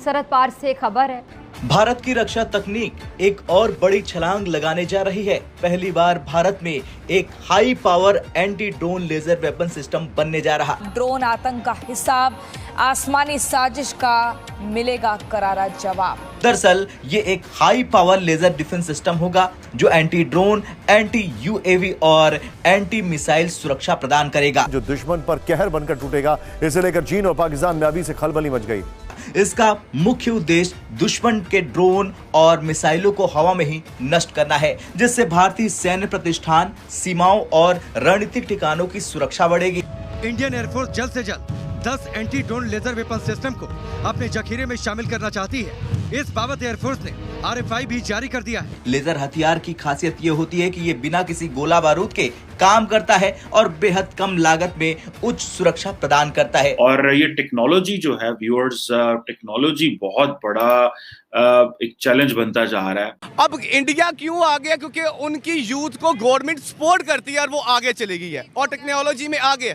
सरहद पार से खबर है। भारत की रक्षा तकनीक एक और बड़ी छलांग लगाने जा रही है। पहली बार भारत में एक high power anti drone laser weapon system बनने जा रहा। ड्रोन आतंक का हिसाब, आसमानी साजिश का मिलेगा करारा जवाब। दरअसल ये एक high power laser defence system होगा जो एंटी ड्रोन, एंटी यूएवी और एंटी मिसाइल सुरक्षा प्रदान करेगा, जो दुश्मन पर कहर बनकर टूटेगा। इसे लेकर चीन और पाकिस्तान में अभी से खलबली मच गई। इसका मुख्य उद्देश्य दुश्मन के ड्रोन और मिसाइलों को हवा में ही नष्ट करना है, जिससे भारतीय सैन्य प्रतिष्ठान, सीमाओं और रणनीतिक ठिकानों की सुरक्षा बढ़ेगी। इंडियन एयरफोर्स जल्द से जल्द 10 anti drone laser weapon system को अपने जखीरे में शामिल करना चाहती है। इस बाबत एयरफोर्स ने RFI भी जारी कर दिया है। लेजर हथियार की खासियत ये होती है कि ये बिना किसी गोला बारूद के काम करता है और बेहद कम लागत में उच्च सुरक्षा प्रदान करता है। और ये टेक्नोलॉजी जो है व्यूअर्स, टेक्नोलॉजी बहुत बड़ा एक चैलेंज बनता जा रहा है। अब इंडिया क्यों आ गया? क्योंकि उनकी यूथ को गवर्नमेंट सपोर्ट करती है और वो आगे चली गई है और टेक्नोलॉजी में आगे।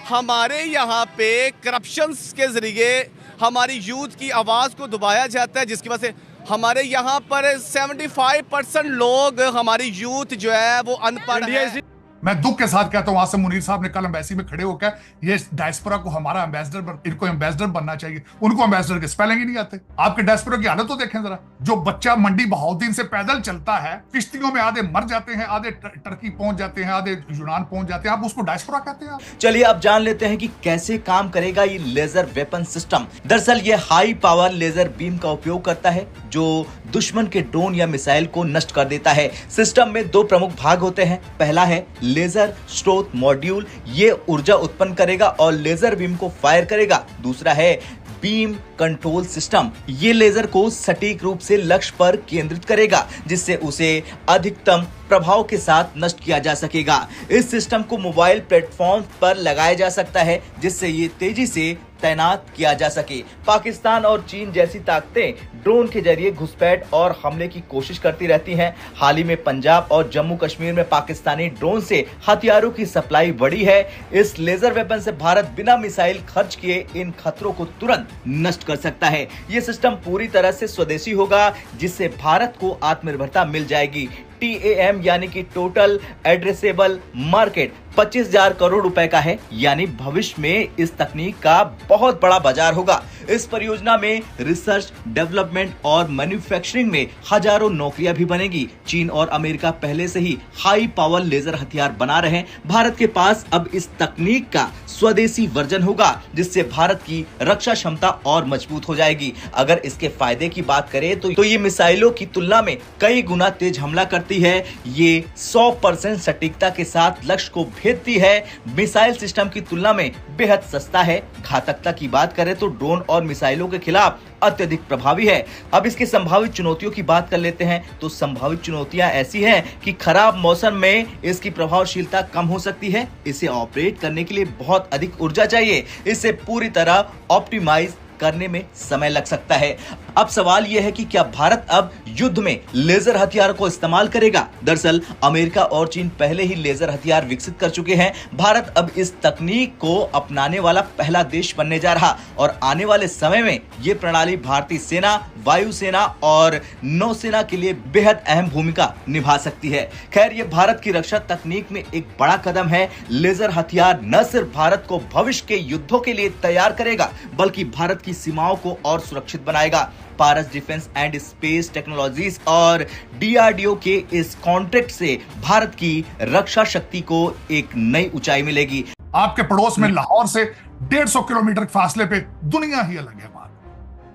हमारे यहाँ पे करप्शन के जरिए हमारी यूथ की आवाज़ को दबाया जाता है, जिसकी वजह से हमारे यहाँ पर 75% लोग, हमारी यूथ जो है वो अनपढ़ है। मैं दुख के साथ कहता हूँ, आसिम मुनीर साहब ने कल एम्बेसी में खड़े होकर ये डायस्पोरा को हमारा एम्बेसडर, इनको एम्बेसडर बनना चाहिए। उनको एम्बेसडर के स्पेलिंग ही नहीं आते। आपके डायस्पोरा की हालत तो देखें जरा। जो बच्चा मंडी बहाउद्दीन से पैदल चलता है, किश्तियों में आधे मर जाते हैं, आधे टर्की पहुंच जाते हैं, आधे यूनान पहुंच जाते हैं, आप उसको डायस्पोरा कहते हैं? चलिए अब जान लेते हैं कि कैसे काम करेगा ये लेजर वेपन सिस्टम। दरअसल ये हाई पावर लेजर बीम का उपयोग करता है जो दुश्मन के ड्रोन या मिसाइल को नष्ट कर देता है। सिस्टम में दो प्रमुख भाग होते हैं। पहला है लेजर स्रोत मॉड्यूल, ये ऊर्जा उत्पन्न करेगा और लेजर बीम को फायर करेगा। दूसरा है बीम कंट्रोल सिस्टम, ये लेजर को सटीक रूप से लक्ष्य पर केंद्रित करेगा, जिससे उसे अधिकतम प्रभाव के साथ नष्ट किया जा सकेगा। इस सिस्टम को मोबाइल प्लेटफॉर्म पर लगाया जा सकता है, जिससे ये तेजी से तैनात किया जा सके। पाकिस्तान और चीन जैसी ताकतें ड्रोन के जरिए घुसपैठ और हमले की कोशिश करती रहती हैं। हाल ही में पंजाब और जम्मू कश्मीर में पाकिस्तानी ड्रोन से हथियारों की सप्लाई बढ़ी है। इस लेजर वेपन से भारत बिना मिसाइल खर्च किए इन खतरों को तुरंत नष्ट कर सकता है। ये सिस्टम पूरी तरह से स्वदेशी होगा, जिससे भारत को आत्मनिर्भरता मिल जाएगी। TAM यानी कि टोटल एड्रेसेबल मार्केट 25,000 करोड़ रुपए का है, यानी भविष्य में इस तकनीक का बहुत बड़ा बाजार होगा। इस परियोजना में रिसर्च, डेवलपमेंट और मैन्युफैक्चरिंग में हजारों नौकरियां भी बनेगी। चीन और अमेरिका पहले से ही हाई पावर लेजर हथियार बना रहे हैं। भारत के पास अब इस तकनीक का स्वदेशी वर्जन होगा, जिससे भारत की रक्षा क्षमता और मजबूत हो जाएगी। अगर इसके फायदे की बात करें तो ये मिसाइलों की तुलना में कई गुना तेज हमला करती है। ये 100% सटीकता के साथ लक्ष्य को भेदती है। मिसाइल सिस्टम की तुलना में बेहद सस्ता है। घातकता की बात करें तो ड्रोन और मिसाइलों के खिलाफ अत्यधिक प्रभावी है। अब इसकी संभावित चुनौतियों की बात कर लेते हैं तो संभावित चुनौतियां ऐसी हैं कि खराब मौसम में इसकी प्रभावशीलता कम हो सकती है। इसे ऑपरेट करने के लिए बहुत अधिक ऊर्जा चाहिए। इसे पूरी तरह ऑप्टिमाइज करने में समय लग सकता है। अब सवाल यह है कि क्या भारत अब युद्ध में लेजर हथियार को इस्तेमाल करेगा? दरअसल अमेरिका और चीन पहले ही लेजर हथियार विकसित कर चुके हैं। भारत अब इस तकनीक को अपनाने वाला पहला देश बनने जा रहा और आने वाले समय में ये प्रणाली भारतीय सेना, वायुसेना और नौसेना के लिए बेहद अहम भूमिका निभा सकती है। खैर, ये भारत की रक्षा तकनीक में एक बड़ा कदम है। लेजर हथियार न सिर्फ भारत को भविष्य के युद्धों के लिए तैयार करेगा, बल्कि भारत की सीमाओं को और सुरक्षित बनाएगा। पारस डिफेंस एंड स्पेस टेक्नोलॉजीज और DRDO के इस कॉन्ट्रैक्ट से भारत की रक्षा शक्ति को एक नई ऊंचाई मिलेगी। आपके पड़ोस में लाहौर से 150 किलोमीटर के फासले पे दुनिया ही अलग है।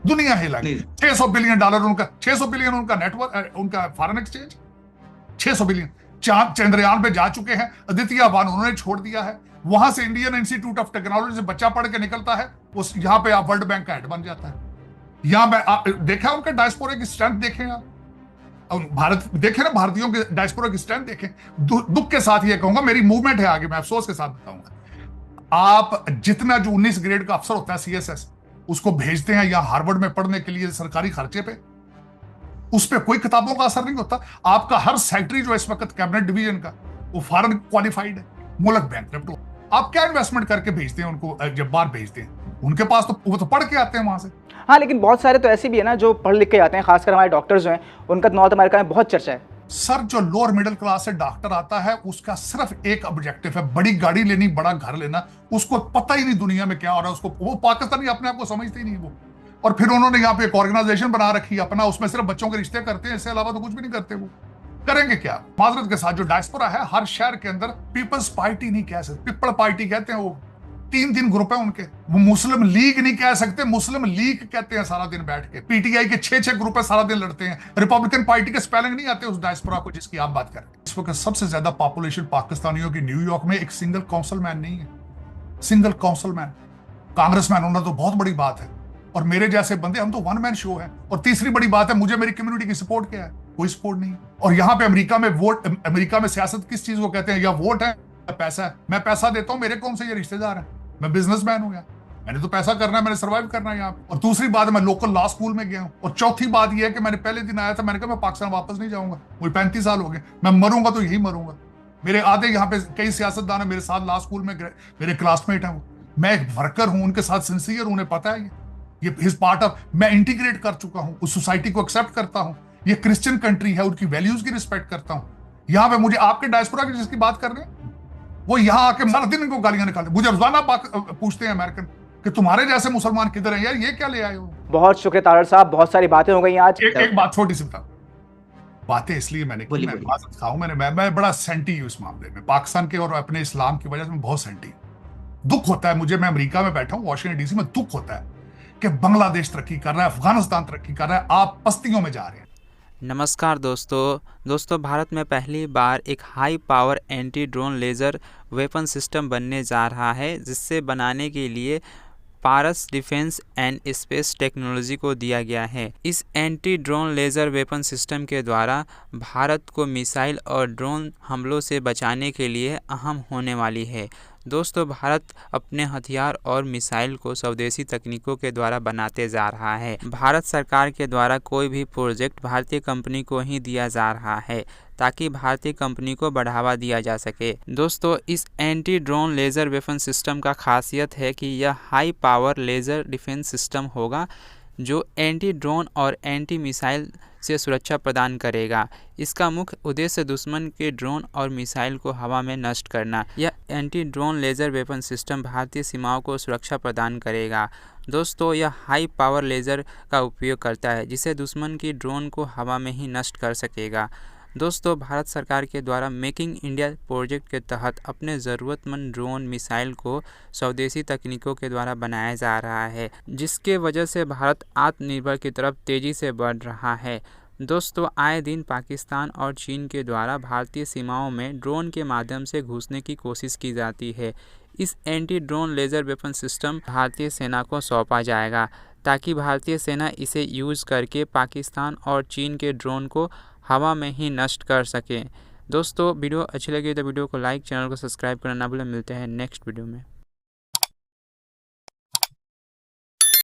दुनिया ही अलग है। $600 बिलियन उनका, 600 बिलियन उनका नेटवर्क, उनका फॉरेन एक्सचेंज 600 बिलियन। चंद्रयान पे जा चुके हैं। अदित्य 1 उन्होंने छोड़ दिया है। वहां से इंडियन इंस्टीट्यूट ऑफ टेक्नोलॉजी से बच्चा पढ़ के निकलता है, उस यहाँ पे आप वर्ल्ड बैंक का हेड बन जाता है। यहाँ देखा उनका डायस्पोरा की स्ट्रेंथ देखें आप। भारत देखें ना, भारतीयों के डायस्पोरा की स्ट्रेंथ देखें। दुख के साथ ये कहूंगा, मेरी मूवमेंट है आगे, मैं अफसोस के साथ बताऊंगा। आप जितना जो 19 ग्रेड का अफसर होता है CSS, उसको भेजते हैं या हार्वर्ड में पढ़ने के लिए सरकारी खर्चे पे, उस पर कोई किताबों का असर नहीं होता। आपका हर सेक्रेटरी जो इस वक्त कैबिनेट डिवीजन का, वो फॉरेन क्वालिफाइड है। मुल्क बैंकरप्ट हो, आप क्या इन्वेस्टमेंट करके भेजते हैं उनको? जब बाहर भेजते हैं, उनके पास तो वो तो पढ़ के आते हैं वहां से। हाँ, लेकिन बहुत सारे तो ऐसे भी है ना जो पढ़ लिख के जाते हैं, खासकर हमारे डॉक्टर्स जो हैं उनका नॉर्थ अमेरिका में बहुत चर्चा है। सर, जो लोअर मिडिल क्लास से डॉक्टर आता है उसका सिर्फ एक ऑब्जेक्टिव है, बड़ी गाड़ी लेनी, बड़ा घर लेना। उसको पता ही नहीं दुनिया में क्या हो रहा है, उसको वो पाकिस्तानी अपने आप को समझते ही नहीं वो। और फिर उन्होंने यहाँ पे एक ऑर्गेनाइजेशन बना रखी है अपना, उसमें सिर्फ बच्चों के रिश्ते करते हैं, इसके अलावा तो कुछ भी नहीं करते। वो करेंगे क्या? माजरत के साथ जो डायस्पोरा है हर शहर के अंदर, पीपल्स पार्टी नहीं कह सकते, पीपल पार्टी कहते हैं। वो 3 ग्रुप है उनके। वो मुस्लिम लीग नहीं कह सकते, मुस्लिम लीग कहते हैं सारा दिन बैठ के। पीटीआई के 6 ग्रुप है, सारा दिन लड़ते हैं। रिपब्लिकन पार्टी के स्पेलिंग नहीं आते उस डायस्पोरा को जिसकी आप बात करें। इस वक्त सबसे ज्यादा पॉपुलेशन पाकिस्तानियों की न्यूयॉर्क में एक सिंगल काउंसिलमैन नहीं है, सिंगल काउंसिलमैन। कांग्रेसमैन होना तो बहुत बड़ी बात है, और मेरे जैसे बंदे, हम तो वन मैन शो है। और तीसरी बड़ी बात है, मुझे मेरी कम्युनिटी की सपोर्ट क्या है? कोई सपोर्ट नहीं। और यहाँ पे अमेरिका में वोट, अमेरिका में सियासत किस चीज को कहते हैं? या वोट है या पैसा है। मैं पैसा देता हूँ, मेरे कौन से ये रिश्तेदार हैं? मैं बिजनेसमैन हूँ, मैंने तो पैसा करना है, मैंने सर्वाइव करना है यहाँ पे। और दूसरी बात है, मैं लोकल लॉ स्कूल में गया हूँ। और चौथी बात यह है कि मैंने पहले दिन आया था, मैंने कहा मैं पाकिस्तान वापस नहीं जाऊंगा। मुझे 35 साल हो गए, मैं मरूंगा तो यही मरूंगा। मेरे आधे यहाँ पे कई सियासतदान है मेरे साथ लॉ स्कूल में, मेरे क्लासमेट हैं वो। मैं एक वर्कर हूँ, उनके साथ सिंसियर, उन्हें पता है ये हिज पार्ट ऑफ, मैं इंटीग्रेट कर चुका हूँ, उस सोसाइटी को एक्सेप्ट करता हूँ। ये क्रिश्चियन कंट्री है, उनकी वैल्यूज की रिस्पेक्ट करता हूँ। यहाँ पे मुझे आपके डायस्पोरा की जिसकी बात कर रहे हैं, वो यहाँ आके सारा दिन इनको गालियां निकालते। मुझे रोजाना पूछते हैं अमेरिकन कि तुम्हारे जैसे मुसलमान किधर है यार, ये क्या ले आए हो? बहुत शुक्रिया तारड़ साहब, बहुत सारी बातें हो गई आज। एक बात छोटी सी बता, बातें इसलिए मैंने की, मैं माजरत खाऊं, मैं बड़ा सेंटी हूं इस मामले में, पाकिस्तान के और अपने इस्लाम की वजह से मैं बहुत सेंटी। दुख होता है मुझे, मैं अमेरिका में बैठा हूं, वॉशिंगटन डीसी में, दुख होता है कि बांग्लादेश तरक्की कर रहा है, अफगानिस्तान तरक्की कर रहा है, आप पस्तियों में जा रहे हैं। नमस्कार दोस्तों, भारत में पहली बार एक high power anti drone laser weapon system बनने जा रहा है, जिससे बनाने के लिए पारस डिफेंस एंड स्पेस टेक्नोलॉजी को दिया गया है। इस anti drone laser weapon system के द्वारा भारत को मिसाइल और ड्रोन हमलों से बचाने के लिए अहम होने वाली है। दोस्तों, भारत अपने हथियार और मिसाइल को स्वदेशी तकनीकों के द्वारा बनाते जा रहा है। भारत सरकार के द्वारा कोई भी प्रोजेक्ट भारतीय कंपनी को ही दिया जा रहा है, ताकि भारतीय कंपनी को बढ़ावा दिया जा सके। दोस्तों, इस anti drone laser weapon system का खासियत है कि यह high power laser defence system होगा, जो एंटी ड्रोन और एंटी मिसाइल से सुरक्षा प्रदान करेगा। इसका मुख्य उद्देश्य दुश्मन के ड्रोन और मिसाइल को हवा में नष्ट करना। यह anti drone laser weapon system भारतीय सीमाओं को सुरक्षा प्रदान करेगा। दोस्तों, यह हाई पावर लेज़र का उपयोग करता है, जिसे दुश्मन की ड्रोन को हवा में ही नष्ट कर सकेगा। दोस्तों, भारत सरकार के द्वारा मेकिंग इंडिया प्रोजेक्ट के तहत अपने ज़रूरतमंद ड्रोन मिसाइल को स्वदेशी तकनीकों के द्वारा बनाया जा रहा है, जिसके वजह से भारत आत्मनिर्भर की तरफ तेज़ी से बढ़ रहा है। दोस्तों, आए दिन पाकिस्तान और चीन के द्वारा भारतीय सीमाओं में ड्रोन के माध्यम से घुसने की कोशिश की जाती है। इस anti drone laser weapon system भारतीय सेना को सौंपा जाएगा, ताकि भारतीय सेना इसे यूज़ करके पाकिस्तान और चीन के ड्रोन को हवा में ही नष्ट कर सकें। दोस्तों, वीडियो अच्छी लगी तो वीडियो को लाइक, चैनल को सब्सक्राइब करना ना भूलें। मिलते हैं नेक्स्ट वीडियो में।